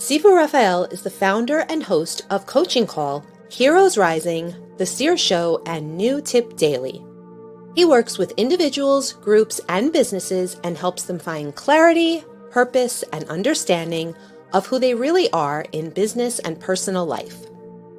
Sifu Raphael is the founder and host of Coaching Call, Heroes Rising, The Seer Show, and New Tip Daily. He works with individuals, groups, and businesses and helps them find clarity, purpose, and understanding of who they really are in business and personal life.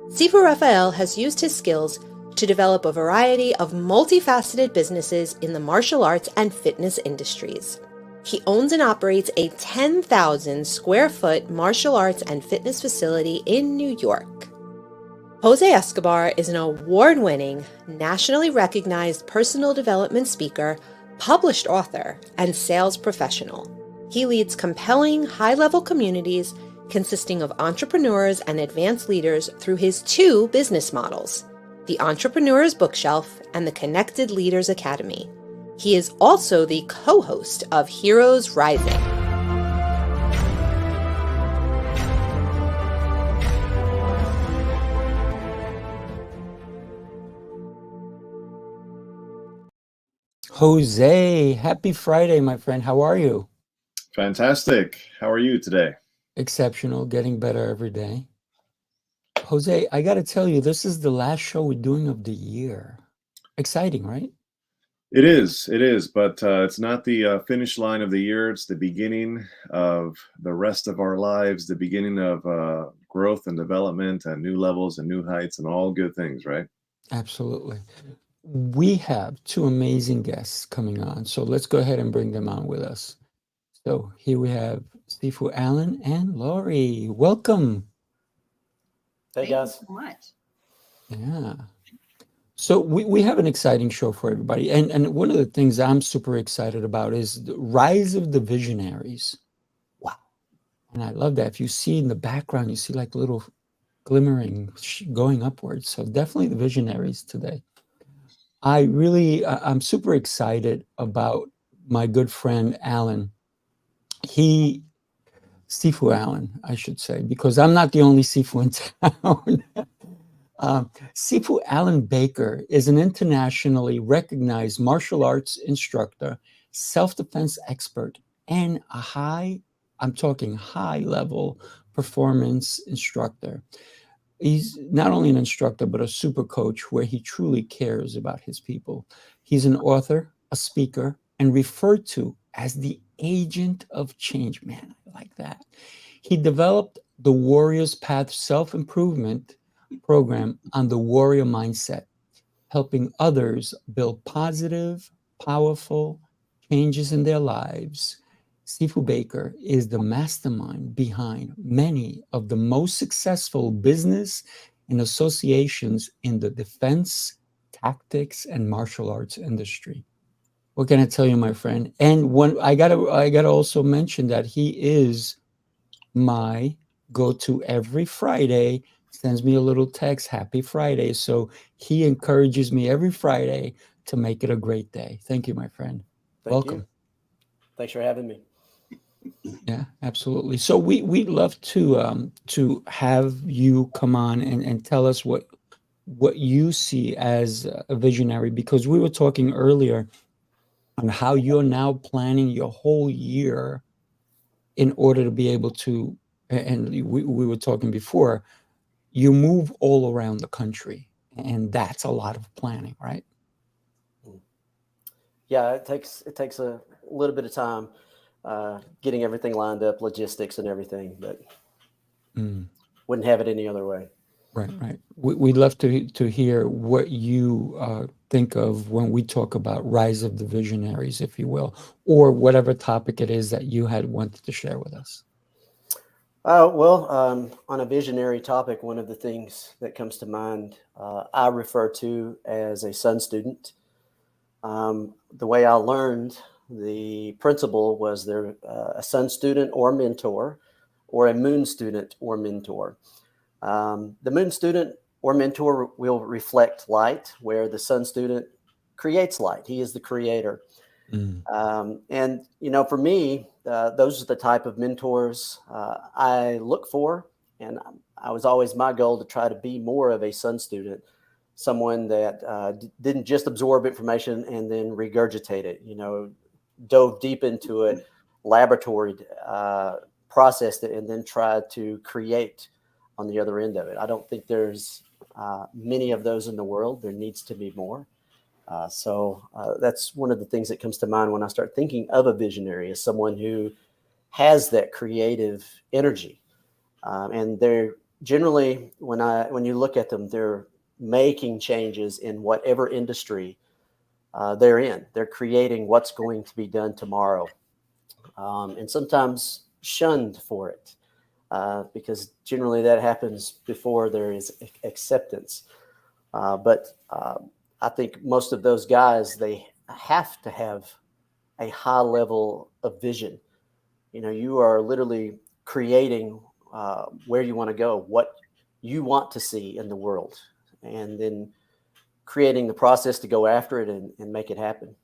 Sifu Raphael has used his skills to develop a variety of multifaceted businesses in the martial arts and fitness industries. He owns and operates a 10,000 square foot martial arts and fitness facility in New York. Jose Escobar is an award-winning, nationally recognized personal development speaker, published author, and sales professional. He leads compelling, high-level communities consisting of entrepreneurs and advanced leaders through his two business models, the Entrepreneur's Bookshelf and the Connected Leaders Academy. He is also the co-host of Heroes Rising. Jose, happy Friday, my friend. How are you? Fantastic. How are you today? Exceptional, getting better every day. Jose, I got to tell you, this is the last show we're doing of the year. Exciting, right? It is, but it's not the finish line of the year. It's the beginning of the rest of our lives, the beginning of growth and development and new levels and new heights and all good things, right? Absolutely. We have two amazing guests coming on, so let's go ahead and bring them on with us. So here we have Sifu Alan and Lori. Welcome. Hey, guys. Thank you so much. Yeah. So we have an exciting show for everybody. And one of the things I'm super excited about is the rise of the Visionaries. Wow. And I love that. If you see in the background, you see like little glimmering going upwards. So definitely the Visionaries today. I'm super excited about my good friend, Alan. Sifu Alan, I should say, because I'm not the only Sifu in town. Sifu Alan Baker is an internationally recognized martial arts instructor, self-defense expert, and I'm talking high-level performance instructor. He's not only an instructor, but a super coach where he truly cares about his people. He's an author, a speaker, and referred to as the agent of change. Man, I like that. He developed the Warrior's Path self-improvement program on the warrior mindset, helping others build positive, powerful changes in their lives. Sifu Baker is the mastermind behind many of the most successful business and associations in the defense, tactics, and martial arts industry. What can I tell you, my friend? And I gotta also mention that he is my go-to every Friday, sends me a little text, happy Friday. So he encourages me every Friday to make it a great day. Thank you, my friend. Welcome. You. Thanks for having me. Yeah, absolutely. So we'd love to have you come on and tell us what you see as a visionary, because we were talking earlier on how you're now planning your whole year in order to be able to, and we were talking before, you move all around the country, and that's a lot of planning, right? Yeah, it takes a little bit of time getting everything lined up, logistics and everything, but wouldn't have it any other way. Right. We'd love to hear what you think of when we talk about Rise of the Visionaries, if you will, or whatever topic it is that you had wanted to share with us. On a visionary topic, one of the things that comes to mind, I refer to as a sun student. The way I learned the principle was there a sun student or mentor, or a moon student or mentor. The moon student or mentor will reflect light, where the sun student creates light. He is the creator. And, for me, those are the type of mentors I look for. And I was always my goal to try to be more of a sun student, someone that didn't just absorb information and then regurgitate it, dove deep into it, laboratory, processed it and then tried to create on the other end of it. I don't think there's many of those in the world. There needs to be more. So that's one of the things that comes to mind when I start thinking of a visionary, as someone who has that creative energy. And they're generally, when you look at them, they're making changes in whatever industry they're in. They're creating what's going to be done tomorrow, and sometimes shunned for it, because generally that happens before there is acceptance. But I think most of those guys, they have to have a high level of vision. You are literally creating where you want to go, what you want to see in the world, and then creating the process to go after it and make it happen.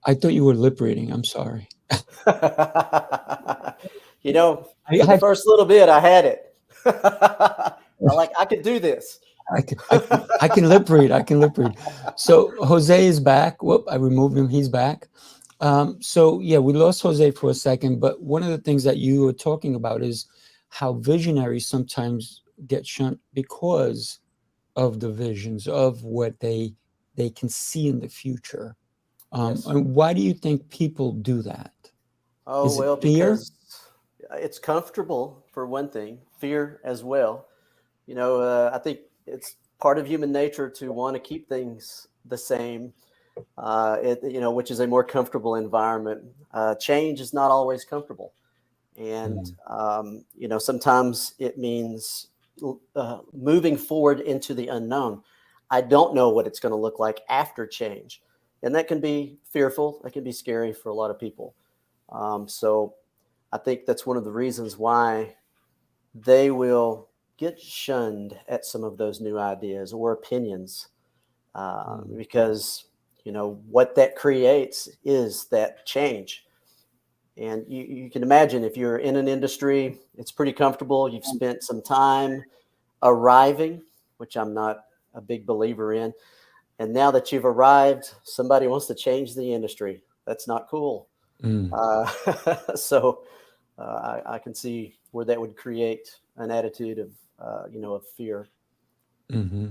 I thought you were lip reading. I'm sorry. For the first little bit, I had it. I could do this. I can lip read. I can lip read. So Jose is back. Whoop! I removed him. He's back. So yeah, we lost Jose for a second. But one of the things that you were talking about is how visionaries sometimes get shunned because of the visions of what they can see in the future. Yes. And why do you think people do that? Oh, Is it well, fear? because it's comfortable, for one thing, fear as well. I think it's part of human nature to want to keep things the same, which is a more comfortable environment. Change is not always comfortable. And, sometimes it means moving forward into the unknown. I don't know what it's going to look like after change. And that can be fearful. That can be scary for a lot of people. So I think that's one of the reasons why they will get shunned at some of those new ideas or opinions, because, what that creates is that change. And you can imagine, if you're in an industry, it's pretty comfortable. You've spent some time arriving, which I'm not a big believer in. And now that you've arrived, somebody wants to change the industry. That's not cool. So I can see where that would create an attitude of, of fear. Mm-hmm.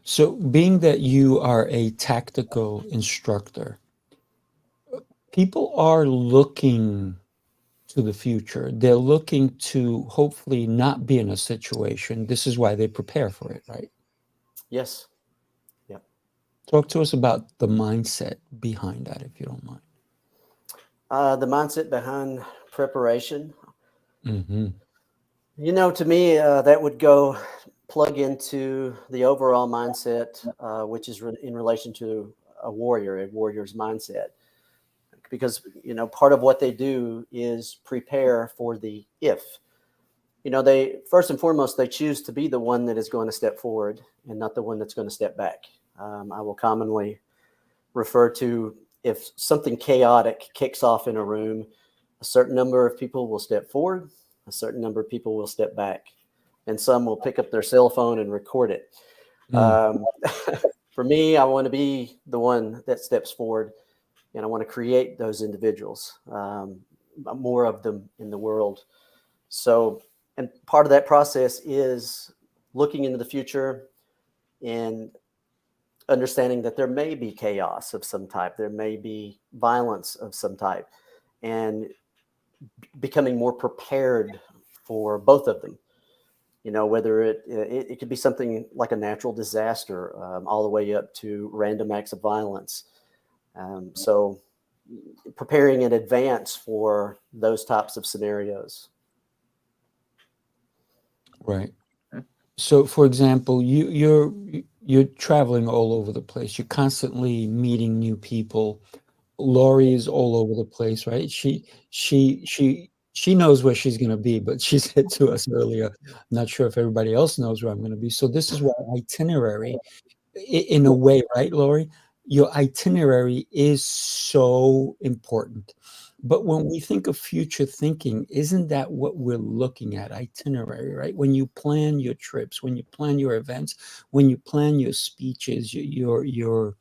So being that you are a tactical instructor, people are looking to the future. They're looking to hopefully not be in a situation. This is why they prepare for it, right? Yes. Talk to us about the mindset behind that, if you don't mind. The mindset behind preparation. Mm-hmm. To me, that would plug into the overall mindset, which is in relation to a warrior's mindset. Because, part of what they do is prepare for the if. They first and foremost, they choose to be the one that is going to step forward and not the one that's going to step back. I will commonly refer to, if something chaotic kicks off in a room, a certain number of people will step forward, a certain number of people will step back, and some will pick up their cell phone and record it. For me, I want to be the one that steps forward, and I want to create those individuals, more of them in the world. So, and part of that process is looking into the future and understanding that there may be chaos of some type, there may be violence of some type, and becoming more prepared for both of them. Whether it could be something like a natural disaster, all the way up to random acts of violence. So preparing in advance for those types of scenarios. Right. So, for example, you're traveling all over the place. You're constantly meeting new people. Lori is all over the place, right? She She knows where she's going to be, but she said to us earlier, I'm not sure if everybody else knows where I'm going to be. So this is why itinerary, in a way, right, Lori? Your itinerary is so important. But when we think of future thinking, isn't that what we're looking at? Itinerary, right? When you plan your trips, when you plan your events, when you plan your speeches, your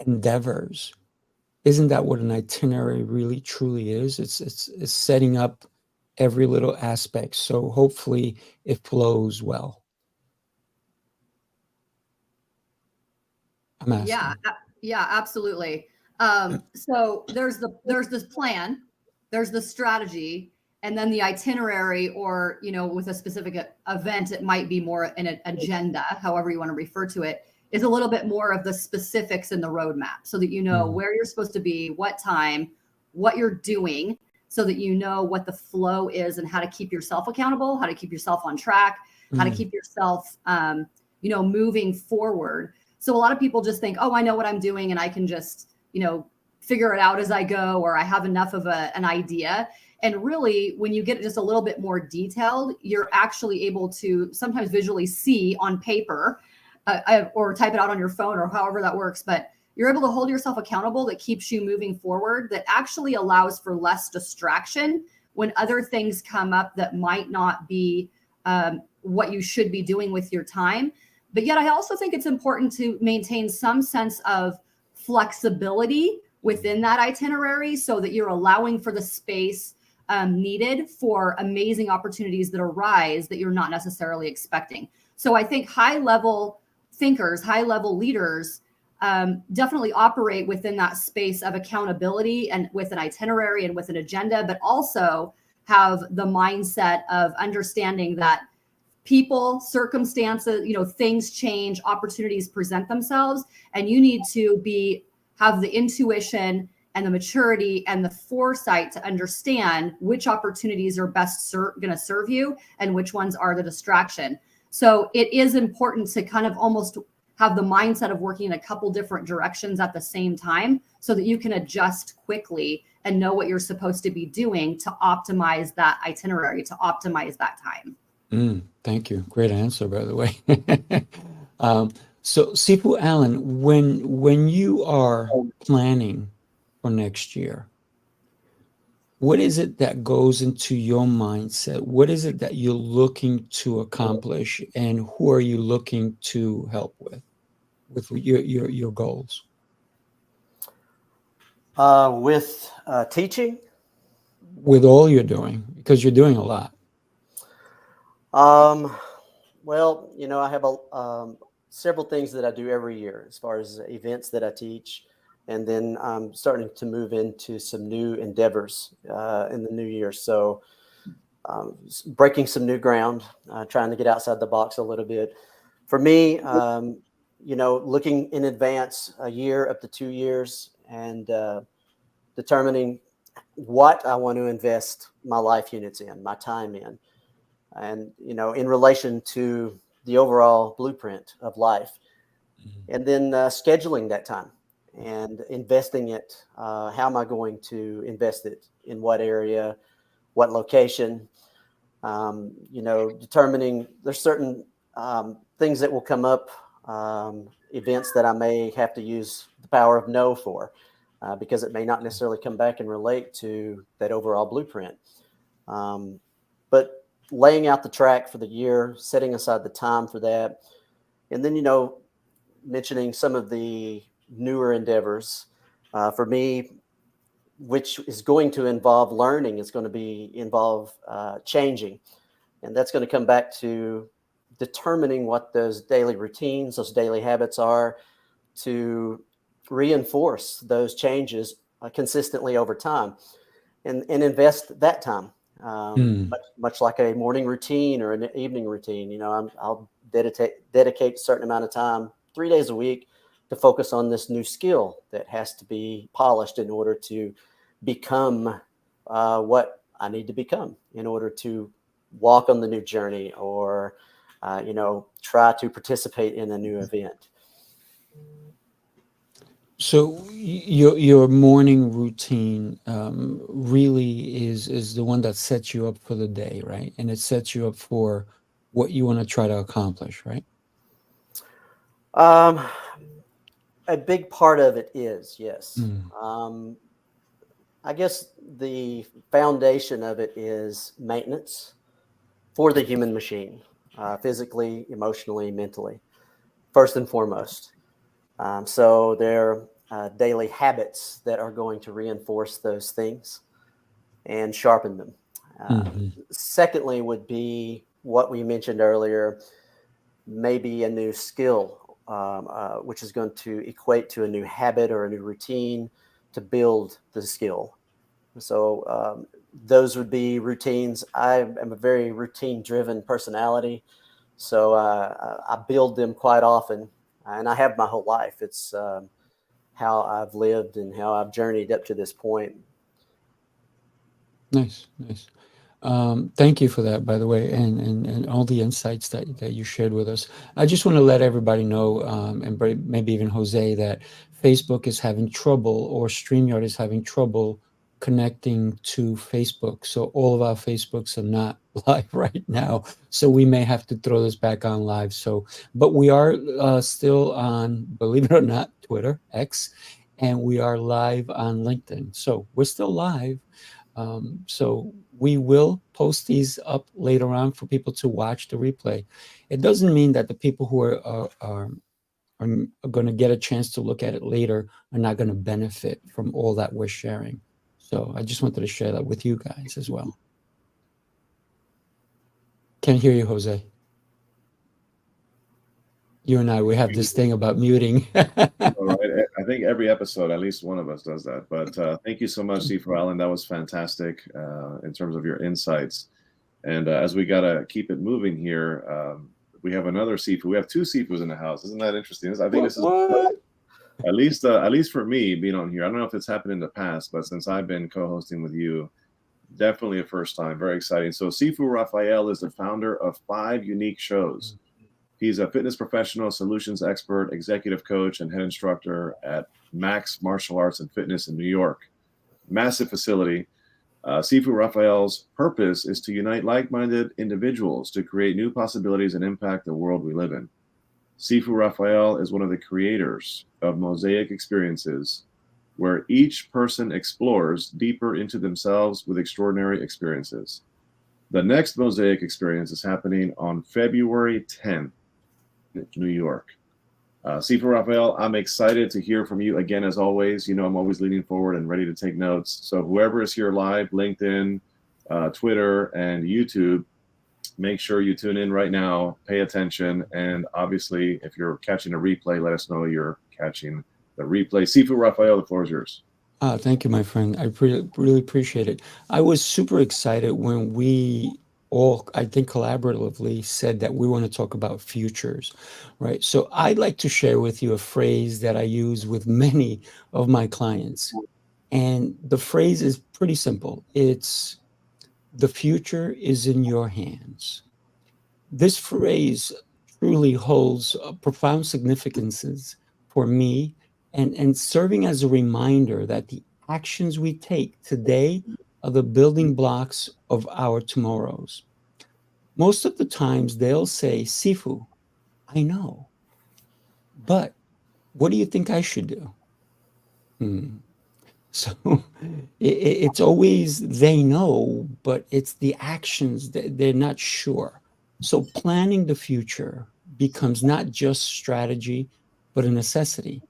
endeavors, isn't that what an itinerary really truly is? It's setting up every little aspect, so hopefully it flows well. I'm Yeah, asking. yeah, absolutely. So there's this plan, there's the strategy, and then the itinerary, or with a specific event, it might be more an agenda, however you want to refer to it, is a little bit more of the specifics in the roadmap, so that you know where you're supposed to be, what time, what you're doing, so that you know what the flow is and how to keep yourself accountable, how to keep yourself on track, how to keep yourself, moving forward. So a lot of people just think, oh, I know what I'm doing and I can just, figure it out as I go, or I have enough of an idea. And really, when you get just a little bit more detailed, you're actually able to sometimes visually see on paper or type it out on your phone, or however that works. But you're able to hold yourself accountable, that keeps you moving forward, that actually allows for less distraction when other things come up that might not be what you should be doing with your time. But yet I also think it's important to maintain some sense of flexibility within that itinerary, so that you're allowing for the space needed for amazing opportunities that arise that you're not necessarily expecting. So I think high-level thinkers, high-level leaders definitely operate within that space of accountability and with an itinerary and with an agenda, but also have the mindset of understanding that people, circumstances, things change, opportunities present themselves, and you need to have the intuition and the maturity and the foresight to understand which opportunities are best going to serve you and which ones are the distraction. So it is important to kind of almost have the mindset of working in a couple different directions at the same time, so that you can adjust quickly and know what you're supposed to be doing to optimize that itinerary, to optimize that time. Thank you. Great answer, by the way. So Sifu Alan, when you are planning for next year, what is it that goes into your mindset? What is it that you're looking to accomplish, and who are you looking to help with your goals? With teaching? With all you're doing, because you're doing a lot. Well, I have several things that I do every year as far as events that I teach. And then I'm starting to move into some new endeavors in the new year. So breaking some new ground, trying to get outside the box a little bit. For me, looking in advance, a year up to 2 years, and determining what I want to invest my life units in, my time in. And, in relation to the overall blueprint of life. And then scheduling that time and investing it. How am I going to invest it? In what area? What location? Determining there's certain things that will come up, events that I may have to use the power of no for, because it may not necessarily come back and relate to that overall blueprint. But laying out the track for the year, setting aside the time for that. And then, mentioning some of the newer endeavors for me, which is going to involve learning, is going to involve changing. And that's going to come back to determining what those daily routines, those daily habits are, to reinforce those changes consistently over time, and invest that time. Much like a morning routine or an evening routine, I'll dedicate a certain amount of time, 3 days a week, to focus on this new skill that has to be polished in order to become what I need to become in order to walk on the new journey, or try to participate in a new event. So your morning routine really is the one that sets you up for the day, right? And it sets you up for what you want to try to accomplish, right? Um, a big part of it is, yes. Mm. I guess the foundation of it is maintenance for the human machine, physically, emotionally, mentally, first and foremost. So there are daily habits that are going to reinforce those things and sharpen them. Secondly, would be what we mentioned earlier, maybe a new skill, which is going to equate to a new habit or a new routine to build the skill. So those would be routines. I am a very routine-driven personality, so I build them quite often, and I have my whole life. It's how I've lived and how I've journeyed up to this point. Nice, nice. Thank you for that, by the way, and all the insights that you shared with us. I just want to let everybody know, and maybe even Jose, that Facebook is having trouble, or StreamYard is having trouble connecting to Facebook. So all of our Facebooks are not live right now. So we may have to throw this back on live. So, but we are still on, believe it or not, Twitter, X, and we are live on LinkedIn. So we're still live. So we will post these up later on for people to watch the replay. It doesn't mean that the people who are going to get a chance to look at it later are not going to benefit from all that we're sharing. So I just wanted to share that with you guys as well. Can't hear you, Jose. You and I, we have this thing about muting. All right. I think every episode, at least one of us does that. But thank you so much, Sifu Alan. That was fantastic in terms of your insights. And as we got to keep it moving here, we have another Sifu. We have two Sifus in the house. Isn't that interesting? I think this is at least for me being on here. I don't know if it's happened in the past, but since I've been co-hosting with you, definitely a first time. Very exciting. So Sifu Raphael is the founder of 5 unique shows. He's a fitness professional, solutions expert, executive coach, and head instructor at Max Martial Arts and Fitness in New York. Massive facility. Sifu Raphael's purpose is to unite like-minded individuals to create new possibilities and impact the world we live in. Sifu Raphael is one of the creators of Mosaic Experiences, where each person explores deeper into themselves with extraordinary experiences. The next Mosaic Experience is happening on February 10th in New York. Sifu Raphael, I'm excited to hear from you again, as always. You know, I'm always leaning forward and ready to take notes. So whoever is here live, LinkedIn, Twitter, and YouTube, make sure you tune in right now, pay attention. And obviously, if you're catching a replay, let us know you're catching the replay. Sifu Raphael, the floor is yours. Thank you, my friend. I really appreciate it. I was super excited when we all, I think collaboratively, said that we want to talk about futures, right? So I'd like to share with you a phrase that I use with many of my clients. And the phrase is pretty simple. It's, the future is in your hands. This phrase truly holds profound significances for me, and serving as a reminder that the actions we take today are the building blocks of our tomorrows. Most of the times they'll say, Sifu, I know, but what do you think I should do? So it's always they know, but it's the actions that they're not sure. So planning the future becomes not just strategy, but a necessity.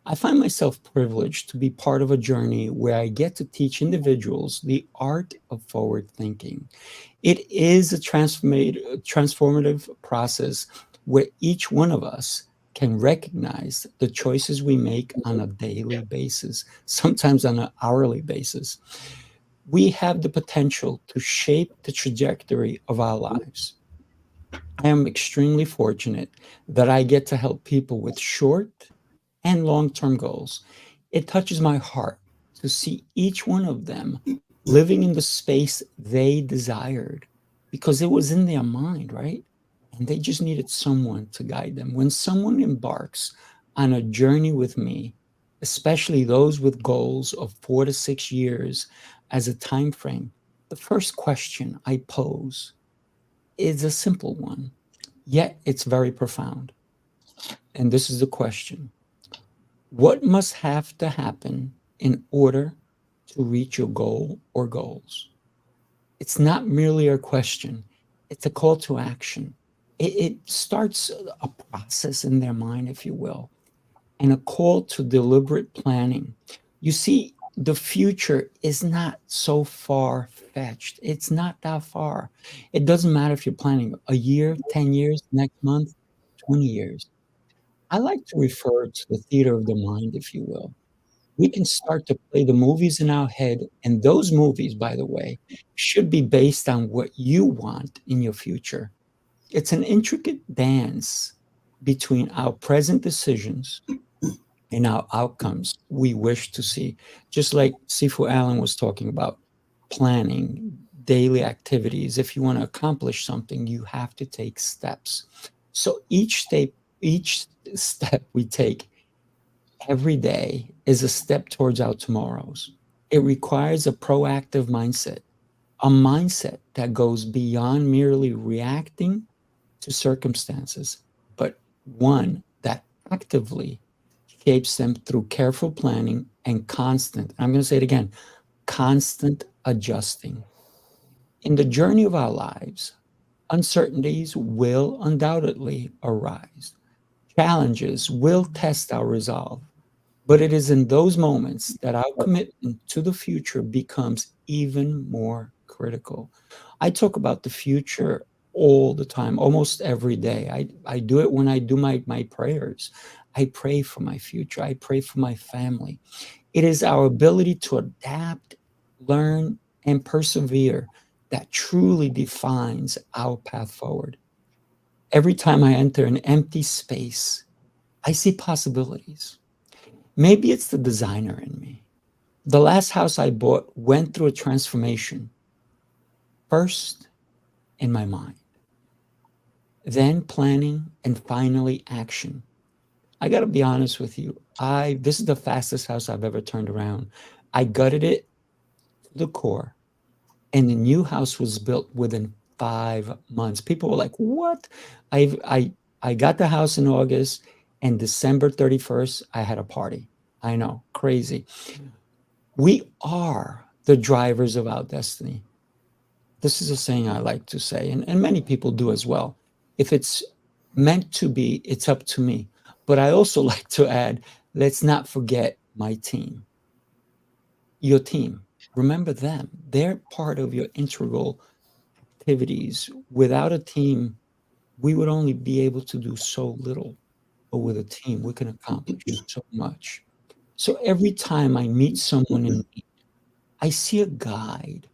I find myself privileged to be part of a journey where I get to teach individuals the art of forward thinking. It is a transformative process where each one of us can recognize the choices we make on a daily basis, sometimes on an hourly basis. We have the potential to shape the trajectory of our lives. I am extremely fortunate that I get to help people with short and long-term goals. It touches my heart to see each one of them living in the space they desired because it was in their mind, right? And they just needed someone to guide them. When someone embarks on a journey with me, especially those with goals of 4 to 6 years as a time frame, the first question I pose is a simple one, yet it's very profound. And this is the question: what must have to happen in order to reach your goal or goals? It's not merely a question, it's a call to action. It starts a process in their mind, if you will, and a call to deliberate planning. You see, the future is not so far fetched. It's not that far. It doesn't matter if you're planning a year, 10 years, next month, 20 years. I like to refer to the theater of the mind, if you will. We can start to play the movies in our head, and those movies, by the way, should be based on what you want in your future. It's an intricate dance between our present decisions and our outcomes we wish to see. Just like Sifu Alan was talking about, planning daily activities. If you want to accomplish something, you have to take steps. So each step we take every day is a step towards our tomorrows. It requires a proactive mindset, a mindset that goes beyond merely reacting to circumstances, but one that actively shapes them through careful planning and constant, I'm going to say it again, constant adjusting. In the journey of our lives, uncertainties will undoubtedly arise. Challenges will test our resolve. But it is in those moments that our commitment to the future becomes even more critical. I talk about the future all the time, almost every day. I do it when I do my prayers. I pray for my future. I pray for my family. It is our ability to adapt, learn, and persevere that truly defines our path forward. Every time I enter an empty space, I see possibilities. Maybe it's the designer in me. The last house I bought went through a transformation, first in my mind, then planning, and finally action. I got to be honest with you. This is the fastest house I've ever turned around. I gutted it to the core, and the new house was built within 5 months. People were like, "What?" I got the house in August, and December 31st, I had a party. I know, crazy. We are the drivers of our destiny. This is a saying I like to say, and many people do as well. If it's meant to be, it's up to me. But I also like to add, let's not forget my team. Your team. Remember them. They're part of your integral activities. Without a team, we would only be able to do so little. But with a team, we can accomplish so much. So every time I meet someone in need, I see a guide.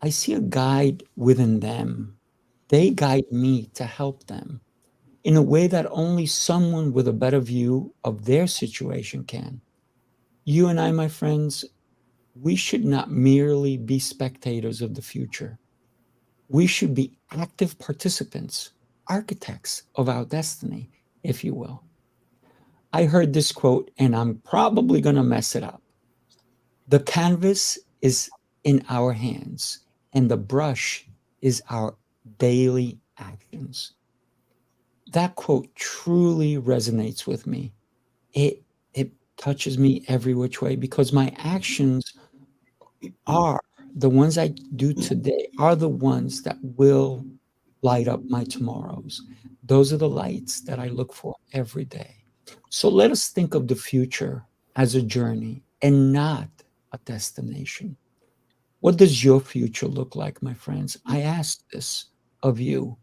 I see a guide within them. They guide me to help them in a way that only someone with a better view of their situation can. You and I, my friends, we should not merely be spectators of the future. We should be active participants, architects of our destiny, if you will. I heard this quote, and I'm probably going to mess it up. The canvas is in our hands, and the brush is our daily actions. That quote truly resonates with me. It touches me every which way because my actions are the ones I do today are the ones that will light up my tomorrows. Those are the lights that I look for every day. So let us think of the future as a journey and not a destination. What does your future look like, my friends? I ask this of you.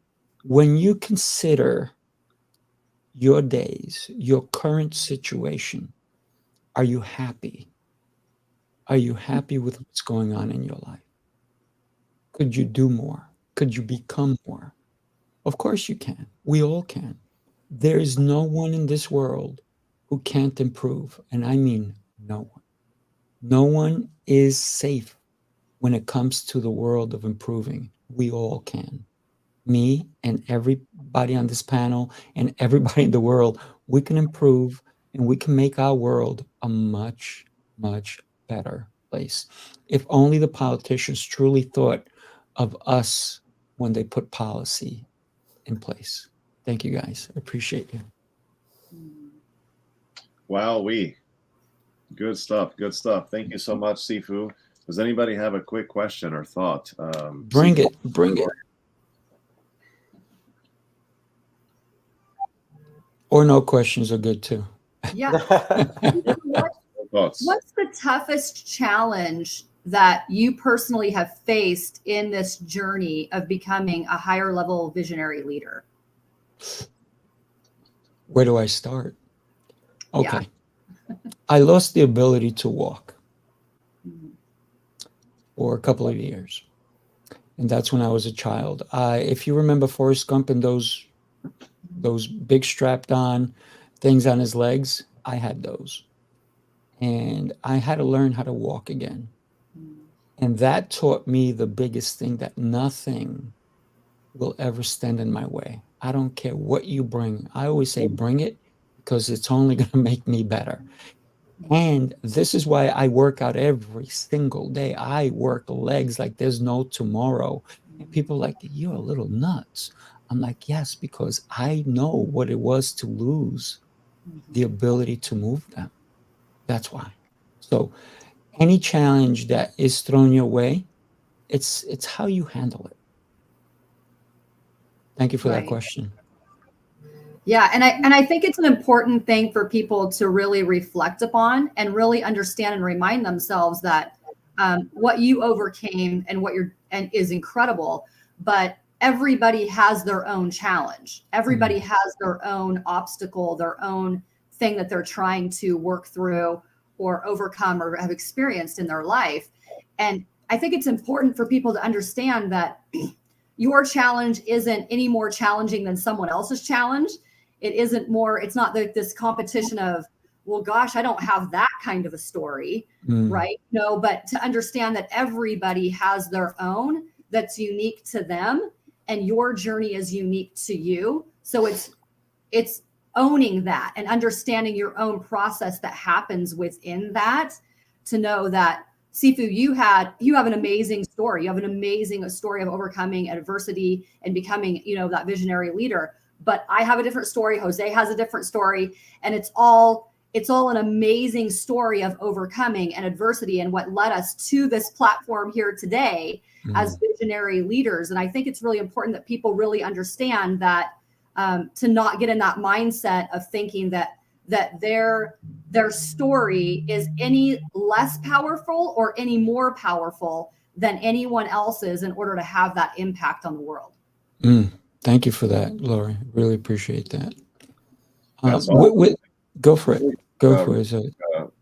When you consider your days, your current situation, are you happy? Are you happy with what's going on in your life? Could you do more? Could you become more? Of course you can. We all can. There is no one in this world who can't improve. And I mean no one. No one is safe when it comes to the world of improving. We all can. Me and everybody on this panel and everybody in the world, we can improve and we can make our world a much, much better place. If only the politicians truly thought of us when they put policy in place. Thank you, guys. I appreciate you. Wow, good stuff. Good stuff. Thank you so much, Sifu. Does anybody have a quick question or thought? Bring Sifu, it. Bring it. Or no questions are good too. Yeah. thoughts? What's the toughest challenge that you personally have faced in this journey of becoming a higher level visionary leader? Where do I start? Okay. Yeah. I lost the ability to walk for a couple of years. And that's when I was a child. If you remember Forrest Gump and those big strapped on things on his legs, I had those. And I had to learn how to walk again. And that taught me the biggest thing, that nothing will ever stand in my way. I don't care what you bring. I always say, bring it, because it's only going to make me better. And this is why I work out every single day. I work legs like there's no tomorrow. And people are like, you're a little nuts. I'm like, yes, because I know what it was to lose the ability to move them. That's why. So any challenge that is thrown your way, it's how you handle it. Thank you for that question. Yeah, and I think it's an important thing for people to really reflect upon and really understand and remind themselves that what you overcame and is incredible, but everybody has their own challenge. Everybody has their own obstacle, their own thing that they're trying to work through or overcome or have experienced in their life. And I think it's important for people to understand that your challenge isn't any more challenging than someone else's challenge. It's not this competition of, well, gosh, I don't have that kind of a story, right? No, but to understand that everybody has their own that's unique to them, and your journey is unique to you. So it's owning that and understanding your own process that happens within that, to know that, Sifu, you have an amazing story. You have an amazing story of overcoming adversity and becoming, that visionary leader. But I have a different story. Jose has a different story, and it's all an amazing story of overcoming and adversity, and what led us to this platform here today as visionary leaders. And I think it's really important that people really understand that, to not get in that mindset of thinking that their story is any less powerful or any more powerful than anyone else's in order to have that impact on the world. Thank you for that, Lori. Really appreciate that. Go for it. Go for it.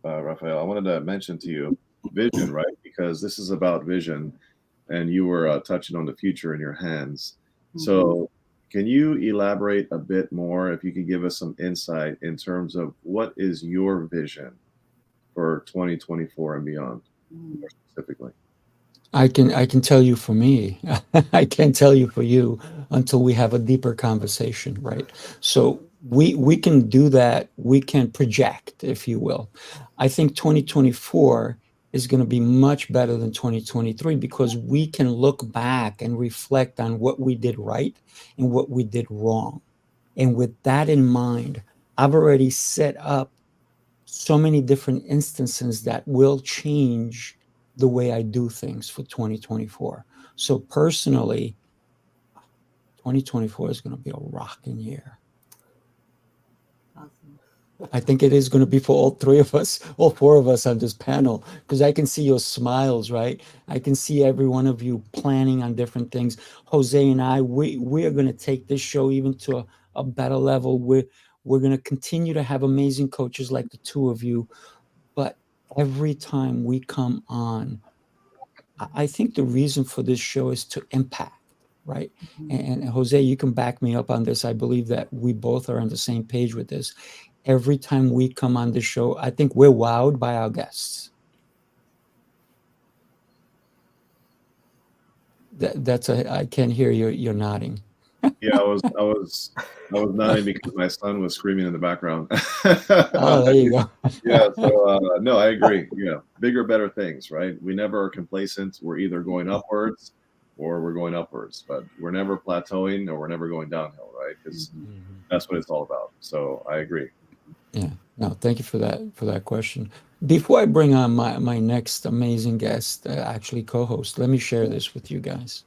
Raphael, I wanted to mention to you vision, right? Because this is about vision, and you were touching on the future in your hands. So can you elaborate a bit more, if you could give us some insight in terms of what is your vision for 2024 and beyond, more specifically? I can tell you for me. I can't tell you for you until we have a deeper conversation, right? So we can do that. We can project, if you will. I think 2024 is going to be much better than 2023, because we can look back and reflect on what we did right and what we did wrong. And with that in mind, I've already set up so many different instances that will change the way I do things for 2024. So personally, 2024 is going to be a rocking year. Awesome. I think it is going to be for all three of us, all four of us on this panel, because I can see your smiles, right? I can see every one of you planning on different things. Jose and I, we are going to take this show even to a better level. We're going to continue to have amazing coaches like the two of you. But every time we come on, I think the reason for this show is to impact, right? And Jose, you can back me up on this. I believe that we both are on the same page with this. Every time we come on the show, I think we're wowed by our guests. I can hear you're nodding. Yeah, I was nodding because my son was screaming in the background. Oh, there you go. Yeah, so no, I agree. Yeah, bigger, better things, right? We never are complacent. We're either going upwards or we're going upwards, but we're never plateauing or we're never going downhill, right? Because that's what it's all about. So I agree. Yeah, no, thank you for that question. Before I bring on my next amazing guest, actually co-host, let me share this with you guys.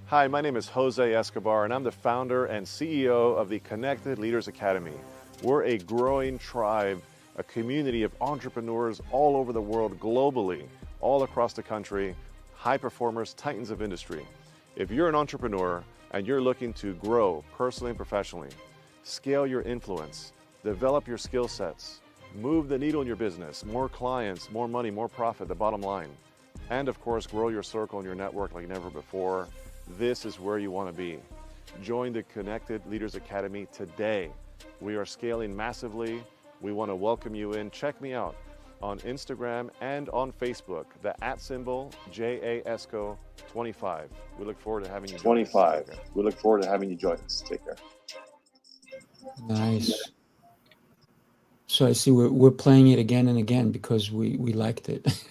Hi, my name is Jose Escobar, and I'm the founder and CEO of the Connected Leaders Academy. We're a growing tribe, a community of entrepreneurs all over the world, globally, all across the country, high performers, titans of industry. If you're an entrepreneur and you're looking to grow personally and professionally, scale your influence, develop your skill sets, move the needle in your business, more clients, more money, more profit, the bottom line, and of course, grow your circle and your network like never before, this is where you want to be. Join the Connected Leaders Academy today. We are scaling massively. We want to welcome you in. Check me out on Instagram and on Facebook, the @ JASCO25. We look forward to having you join us. 25. We look forward to having you join us. Take care. Nice. So I see we're playing it again and again because we liked it.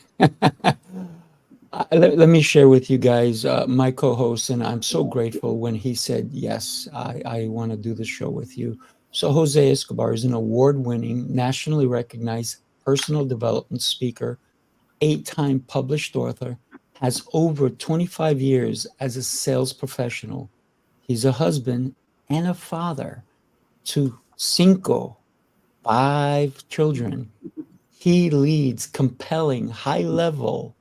Let me share with you guys, my co-host, and I'm so grateful when he said, yes, I want to do the show with you. So Jose Escobar is an award-winning, nationally recognized personal development speaker, 8-time published author, has over 25 years as a sales professional. He's a husband and a father to 5 children. He leads compelling, high-level,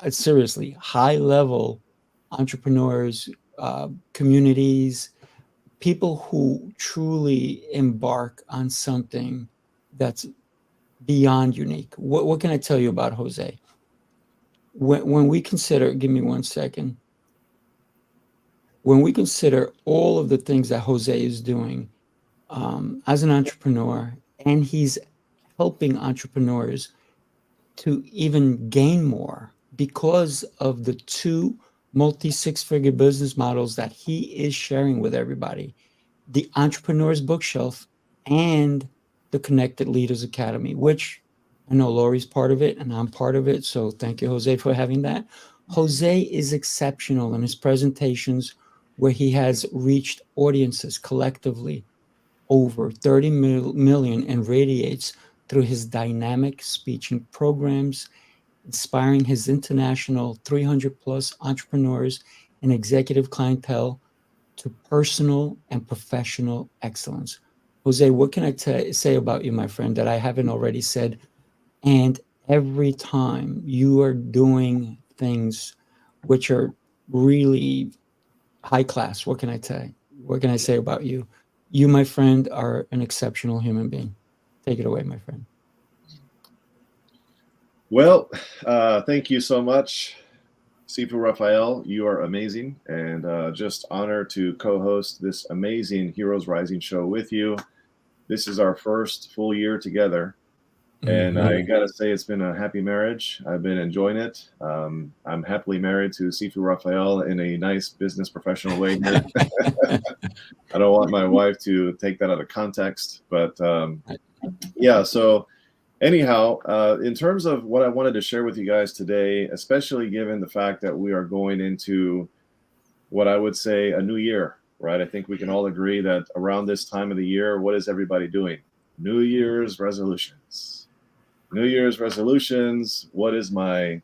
seriously, high-level entrepreneurs, communities, people who truly embark on something that's beyond unique. What can I tell you about Jose? When we consider, give me 1 second. When we consider all of the things that Jose is doing as an entrepreneur, and he's helping entrepreneurs to even gain more because of the 2 multi-6-figure business models that he is sharing with everybody, the Entrepreneur's Bookshelf and the Connected Leaders Academy, which I know Lori's part of it and I'm part of it. So thank you, Jose, for having that. Jose is exceptional in his presentations where he has reached audiences collectively over 30 million and radiates through his dynamic speaking programs, inspiring his international 300+ entrepreneurs and executive clientele to personal and professional excellence. Jose, what can I say about you, my friend, that I haven't already said? And every time you are doing things which are really high class, what can I say? What can I say about you? You, my friend, are an exceptional human being. Take it away, my friend. Well, thank you so much, Sifu Raphael. You are amazing, and just honored to co-host this amazing Heroes Rising show with you. This is our first full year together, and I gotta say it's been a happy marriage. I've been enjoying it. I'm happily married to Sifu Raphael in a nice business professional way here. I don't want my wife to take that out of context, but yeah, so anyhow, in terms of what I wanted to share with you guys today, especially given the fact that we are going into what I would say a new year, right? I think we can all agree that around this time of the year, what is everybody doing? New Year's resolutions. New Year's resolutions. What is my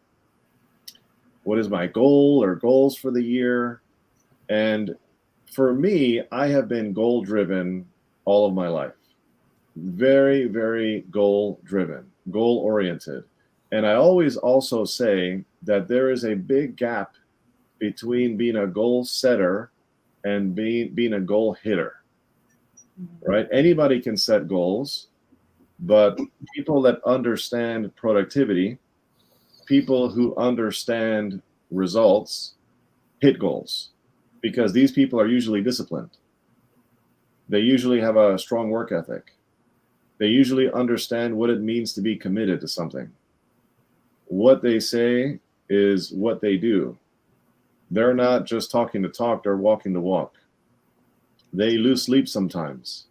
goal or goals for the year? And for me, I have been goal driven all of my life. Very, very goal driven, goal oriented. And I always also say that there is a big gap between being a goal setter and being a goal hitter, right? Anybody can set goals, but people that understand productivity, people who understand results, hit goals, because these people are usually disciplined. They usually have a strong work ethic. They usually understand what it means to be committed to something. what they say is what they do. They're not just talking the talk, they're walking the walk. They lose sleep sometimes.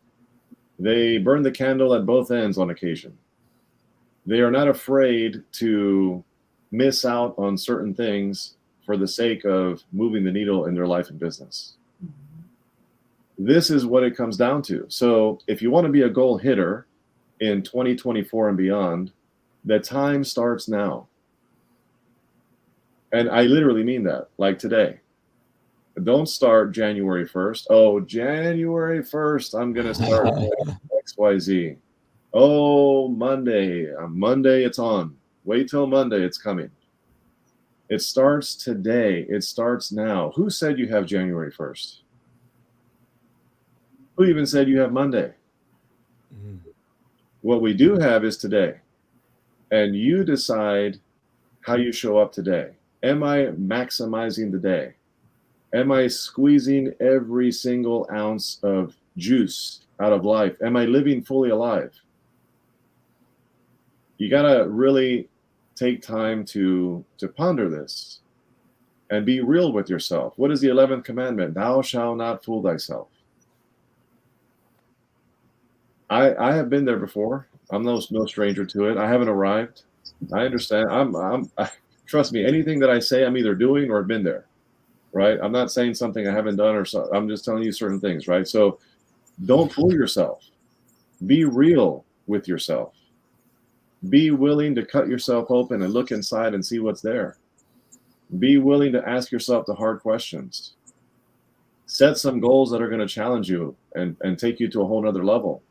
They burn the candle at both ends on occasion. They are not afraid to miss out on certain things for the sake of moving the needle in their life and business. This is what it comes down to. So if you want to be a goal hitter in 2024 and beyond, the time starts now. And I literally mean that, like today. Don't start January 1st. Oh, January 1st, I'm going to start XYZ. Oh, Monday. On Monday, it's on. Wait till Monday, it's coming. It starts today. It starts now. Who said you have January 1st? Who even said you have Monday? What we do have is today. And you decide how you show up today. Am I maximizing the day? Am I squeezing every single ounce of juice out of life? Am I living fully alive? You got to really take time to ponder this and be real with yourself. What is the 11th commandment? Thou shalt not fool thyself. I have been there before. I'm no stranger to it. I haven't arrived. I understand. Trust me, anything that I say, I'm either doing or I've been there, right? I'm not saying something I haven't done, or so. I'm just telling you certain things, right? So don't fool yourself. Be real with yourself. Be willing to cut yourself open and look inside and see what's there. Be willing to ask yourself the hard questions. Set some goals that are going to challenge you and take you to a whole nother level.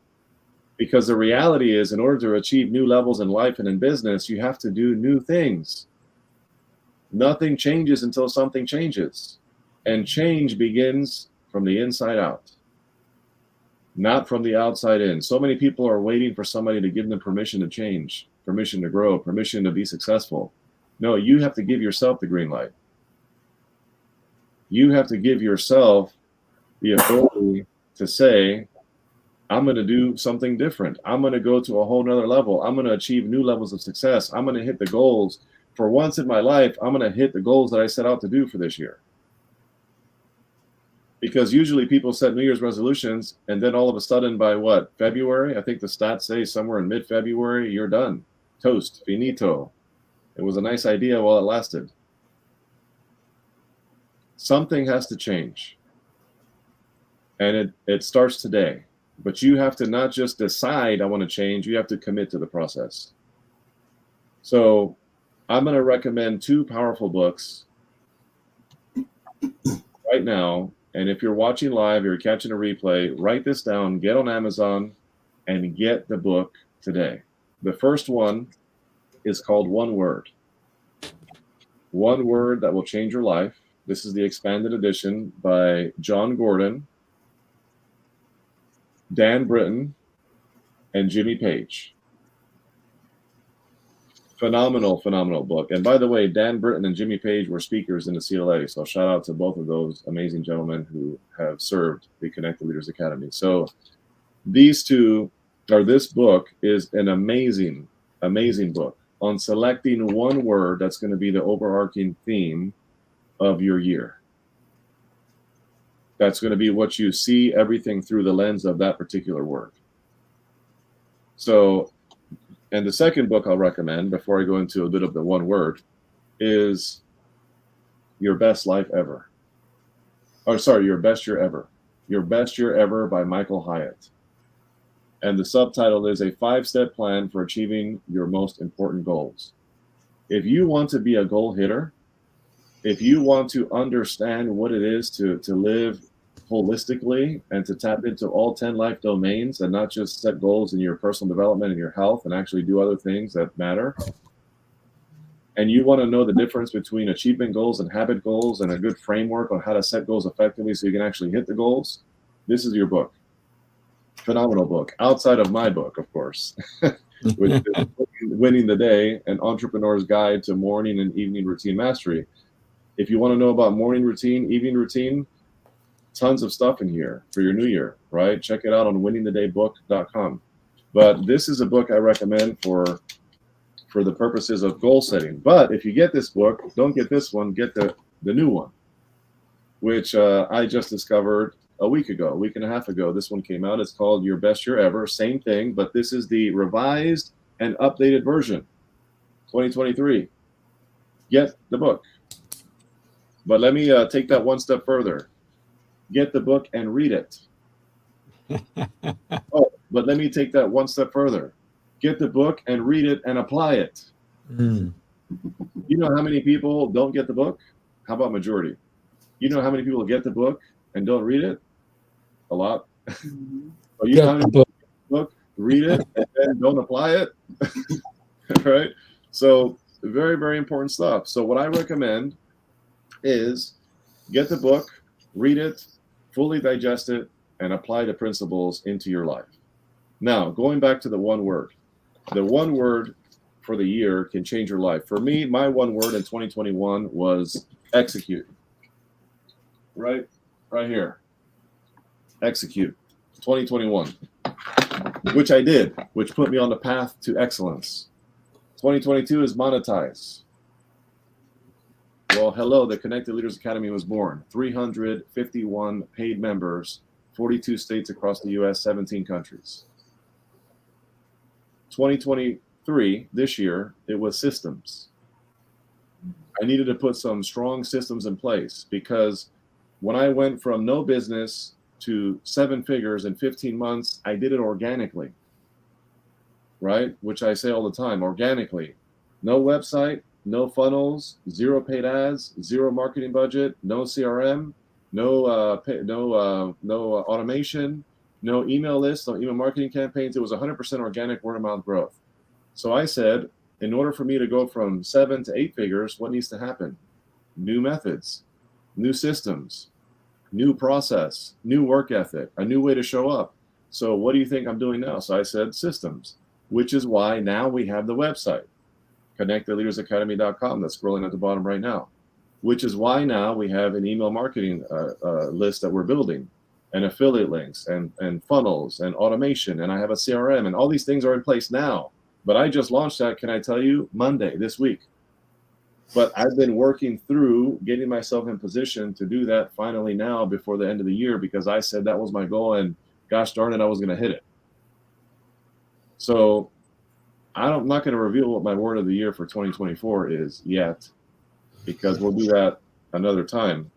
Because the reality is, in order to achieve new levels in life and in business, you have to do new things. Nothing changes until something changes. And change begins from the inside out, not from the outside in. So many people are waiting for somebody to give them permission to change, permission to grow, permission to be successful. No, you have to give yourself the green light. You have to give yourself the ability to say, I'm going to do something different. I'm going to go to a whole nother level. I'm going to achieve new levels of success. I'm going to hit the goals. For once in my life, I'm going to hit the goals that I set out to do for this year. Because usually people set New Year's resolutions, and then all of a sudden by what, February? I think the stats say somewhere in mid-February, you're done. Toast, finito. It was a nice idea while it lasted. Something has to change. And it starts today. But you have to not just decide I want to change, you have to commit to the process. So I'm going to recommend 2 powerful books right now. And if you're watching live, you're catching a replay, write this down, get on Amazon, and get the book today. The first one is called One Word. One Word That Will Change Your Life. This is the expanded edition by John Gordon, Dan Britton, and Jimmy Page. Phenomenal book. And by the way, Dan Britton and Jimmy Page were speakers in the CLA. So shout out to both of those amazing gentlemen who have served the Connected Leaders Academy. So these two, or this book is an amazing book on selecting one word that's going to be the overarching theme of your year. That's going to be what you see everything through the lens of that particular word. So, and the second book I'll recommend before I go into a bit of the one word is Your Best Life Ever. Your Best Year Ever. Your Best Year Ever by Michael Hyatt. And the subtitle is A 5-Step Plan for Achieving Your Most Important Goals. If you want to be a goal hitter, if you want to understand what it is to live holistically and to tap into all 10 life domains and not just set goals in your personal development and your health and actually do other things that matter, and you want to know the difference between achievement goals and habit goals and a good framework on how to set goals effectively so you can actually hit the goals, this is your book. Phenomenal book. Outside of my book, of course, which is Winning the Day, An Entrepreneur's Guide to Morning and Evening Routine Mastery. If you want to know about morning routine, evening routine, tons of stuff in here for your new year, right? Check it out on winningthedaybook.com. But this is a book I recommend for for the purposes of goal setting. But if you get this book, don't get this one, get the new one, which I just discovered a week and a half ago. This one came out. It's called Your Best Year Ever. Same thing, but this is the revised and updated version, 2023. Get the book. But let me take that one step further. Get the book and read it. Oh, but let me take that one step further. Get the book and read it and apply it. You know how many people don't get the book? How about majority? You know how many people get the book and don't read it? A lot. So you know how many people get the book, read it, and then don't apply it? Right? So very, very important stuff. So what I recommend is get the book, read it, fully digest it, and apply the principles into your life. Now, going back to the one word. The one word for the year can change your life. For me, my one word in 2021 was execute. Right here. Execute. 2021. Which I did, which put me on the path to excellence. 2022 is monetize. Well, hello, the Connected Leaders Academy was born. 351 paid members, 42 states across the US, 17 countries. 2023, this year, it was systems. I needed to put some strong systems in place because when I went from no business to 7 figures in 15 months, I did it organically, right? Which I say all the time, organically. No website, no funnels, 0 paid ads, 0 marketing budget, no CRM, no automation, no email lists, no email marketing campaigns. It was 100% organic word of mouth growth. So I said, in order for me to go from 7 to 8 figures, what needs to happen? New methods, new systems, new process, new work ethic, a new way to show up. So what do you think I'm doing now? So I said systems, which is why now we have the website, connectedleadersacademy.com, that's scrolling at the bottom right now, which is why now we have an email marketing list that we're building, and affiliate links and funnels and automation, and I have a CRM, and all these things are in place now. But I just launched that, can I tell you, Monday this week. But I've been working through getting myself in position to do that finally now before the end of the year, because I said that was my goal, and gosh darn it, I was going to hit it. So I'm not going to reveal what my word of the year for 2024 is yet, because we'll do that another time.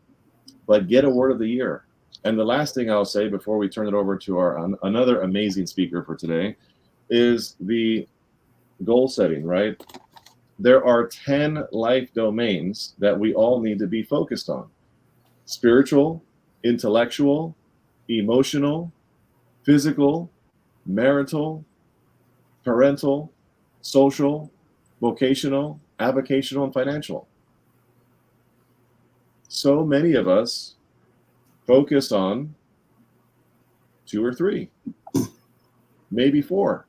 But get a word of the year. And the last thing I'll say before we turn it over to our another amazing speaker for today is the goal setting, right? There are 10 life domains that we all need to be focused on. Spiritual, intellectual, emotional, physical, marital, parental, social, vocational, avocational, and financial. So many of us focus on 2 or 3, maybe 4.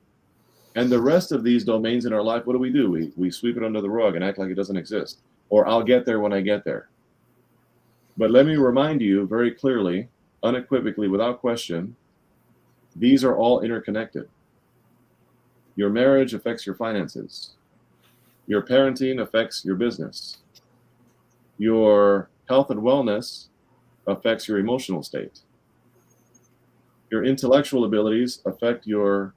And the rest of these domains in our life, what do? We sweep it under the rug and act like it doesn't exist. Or I'll get there when I get there. But let me remind you very clearly, unequivocally, without question, these are all interconnected. Your marriage affects your finances. Your parenting affects your business. Your health and wellness affects your emotional state. Your intellectual abilities affect your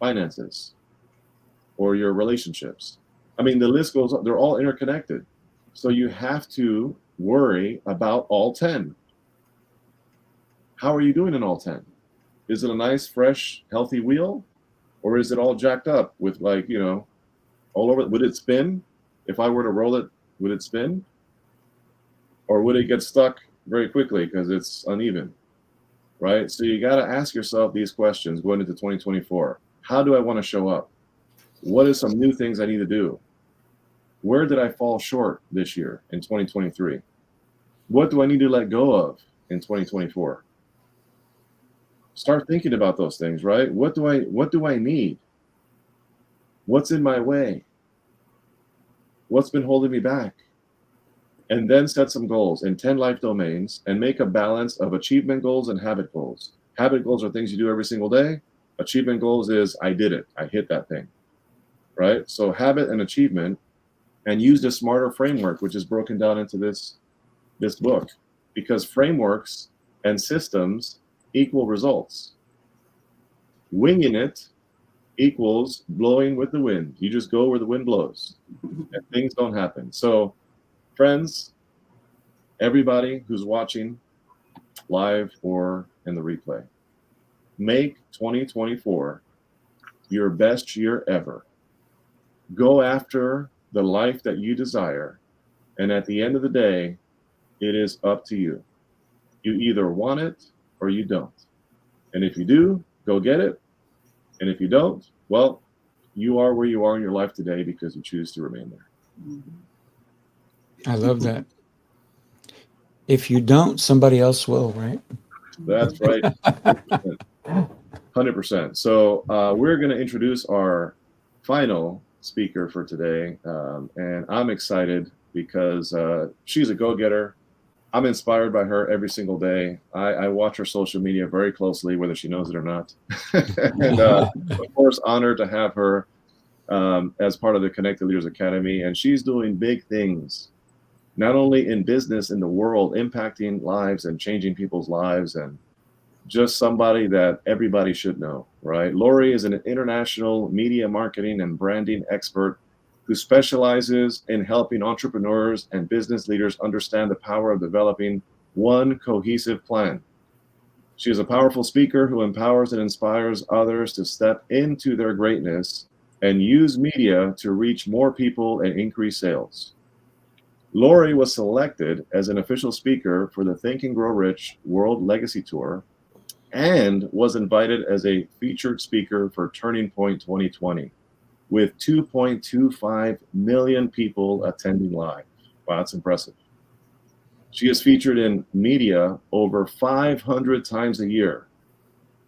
finances or your relationships. I mean, the list goes on. They're all interconnected. So you have to worry about all 10. How are you doing in all 10? Is it a nice, fresh, healthy wheel? Or is it all jacked up with, like, you know, all over? Would it spin? If I were to roll it, would it spin? Or would it get stuck very quickly because it's uneven, right? So you got to ask yourself these questions going into 2024. How do I want to show up? What are some new things I need to do? Where did I fall short this year in 2023? What do I need to let go of in 2024? Start thinking about those things, right? What do I need? What's in my way? What's been holding me back? And then set some goals in 10 life domains and make a balance of achievement goals and habit goals. Habit goals are things you do every single day. Achievement goals is I did it. I hit that thing. right? So habit and achievement, and use the SMARTER framework, which is broken down into this book, because frameworks and systems equal results. Winging it equals blowing with the wind. You just go where the wind blows and things don't happen. So friends, everybody who's watching live or in the replay, make 2024 your best year ever. Go after the life that you desire. And at the end of the day, it is up to you. You either want it or you don't. And if you do, go get it. And if you don't, well, you are where you are in your life today because you choose to remain there. I love that. If you don't, somebody else will, right? That's right. 100%. So we're going to introduce our final speaker for today. And I'm excited because she's a go-getter. I'm inspired by her every single day. I watch her social media very closely, whether she knows it or not. And of course, honored to have her as part of the Connected Leaders Academy. And she's doing big things, not only in business, in the world, impacting lives and changing people's lives, and just somebody that everybody should know, right? Lori is an international media marketing and branding expert who specializes in helping entrepreneurs and business leaders understand the power of developing one cohesive plan. She is a powerful speaker who empowers and inspires others to step into their greatness and use media to reach more people and increase sales. Lori was selected as an official speaker for the Think and Grow Rich World Legacy Tour and was invited as a featured speaker for Turning Point 2020 with 2.25 million people attending live. Wow, that's impressive. She is featured in media over 500 times a year,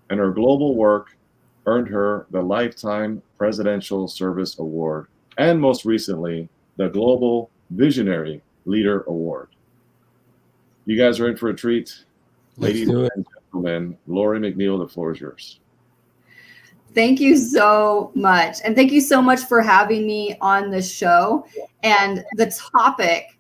and her global work earned her the Lifetime Presidential Service Award and most recently, the Global Visionary Leader Award. You guys are in for a treat. Ladies and gentlemen, Lori McNeil, the floor is yours. Thank you so much. And thank you so much for having me on this show. And the topic,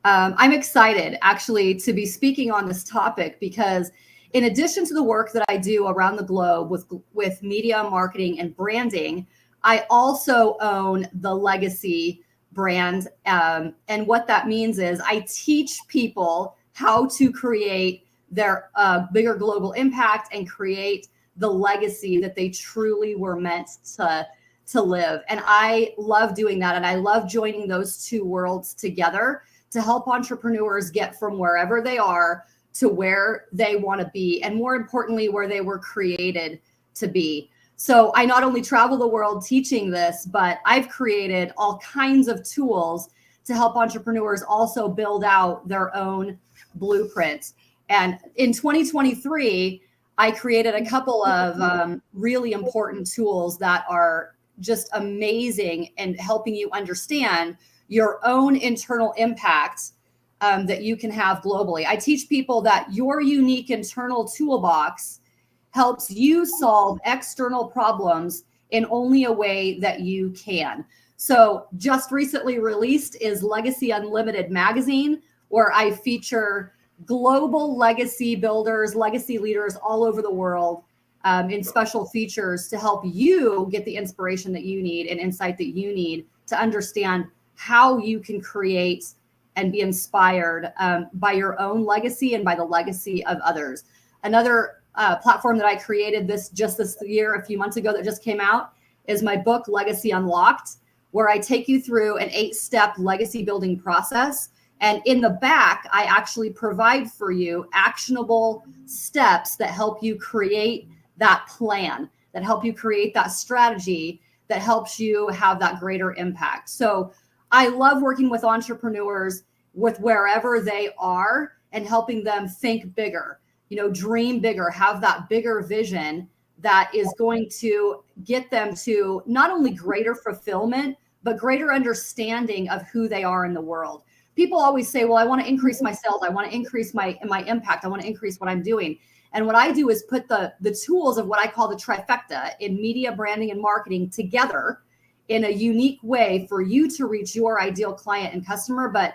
I'm excited actually to be speaking on this topic because in addition to the work that I do around the globe with media marketing and branding, I also own the Legacy brand. And what that means is I teach people how to create their bigger global impact and create the legacy that they truly were meant to live. And I love doing that. And I love joining those two worlds together to help entrepreneurs get from wherever they are to where they want to be. And more importantly, where they were created to be. So I not only travel the world teaching this, but I've created all kinds of tools to help entrepreneurs also build out their own blueprints. And in 2023, I created a couple of really important tools that are just amazing and helping you understand your own internal impact that you can have globally. I teach people that your unique internal toolbox helps you solve external problems in only a way that you can. So just recently released is Legacy Unlimited magazine, where I feature global legacy builders, legacy leaders all over the world in special features to help you get the inspiration that you need and insight that you need to understand how you can create and be inspired by your own legacy and by the legacy of others. Another platform that I created this year, a few months ago, that just came out is my book, Legacy Unlocked, where I take you through an 8-step legacy building process. And in the back, I actually provide for you actionable steps that help you create that plan, that help you create that strategy, that helps you have that greater impact. So I love working with entrepreneurs with wherever they are and helping them think bigger, dream bigger, have that bigger vision that is going to get them to not only greater fulfillment, but greater understanding of who they are in the world. People always say, well, I want to increase my sales. I want to increase my impact. I want to increase what I'm doing. And what I do is put the tools of what I call the trifecta in media, branding, and marketing together in a unique way for you to reach your ideal client and customer, but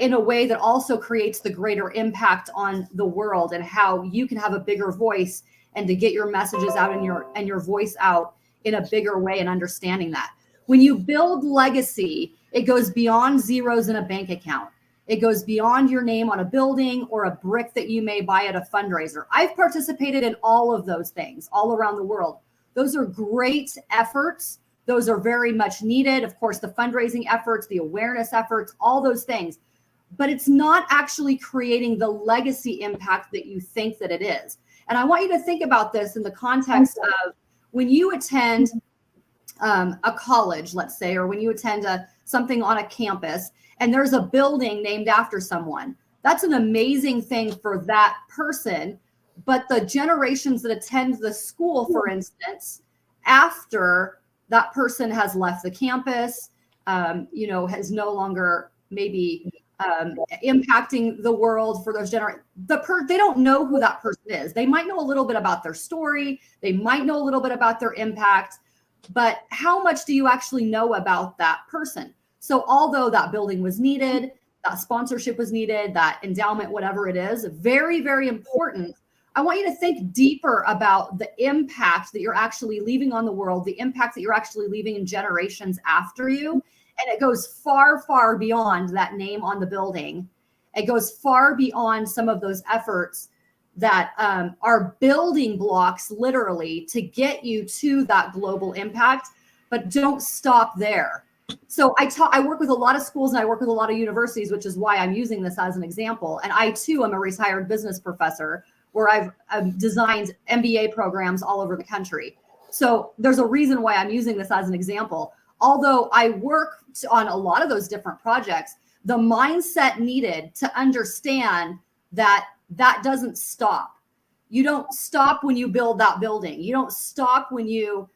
in a way that also creates the greater impact on the world, and how you can have a bigger voice and to get your messages out and your voice out in a bigger way, and understanding that. When you build legacy, it goes beyond zeros in a bank account. It goes beyond your name on a building or a brick that you may buy at a fundraiser. I've participated in all of those things all around the world. Those are great efforts. Those are very much needed. Of course, the fundraising efforts, the awareness efforts, all those things. But it's not actually creating the legacy impact that you think that it is. And I want you to think about this in the context of when you attend a college, let's say, or when you attend something on a campus, and there's a building named after someone. That's an amazing thing for that person. But the generations that attend the school, for instance, after that person has left the campus, has no longer maybe impacting the world for those they don't know who that person is. They might know a little bit about their story. They might know a little bit about their impact, but how much do you actually know about that person? So although that building was needed, that sponsorship was needed, that endowment, whatever it is, very, very important. I want you to think deeper about the impact that you're actually leaving on the world, the impact that you're actually leaving in generations after you. And it goes far, far beyond that name on the building. It goes far beyond some of those efforts that are building blocks, literally, to get you to that global impact. But don't stop there. So I work with a lot of schools and I work with a lot of universities, which is why I'm using this as an example. And I too am a retired business professor where I've designed MBA programs all over the country. So there's a reason why I'm using this as an example. Although I work on a lot of those different projects, the mindset needed to understand that doesn't stop. You don't stop when you build that building. You don't stop when you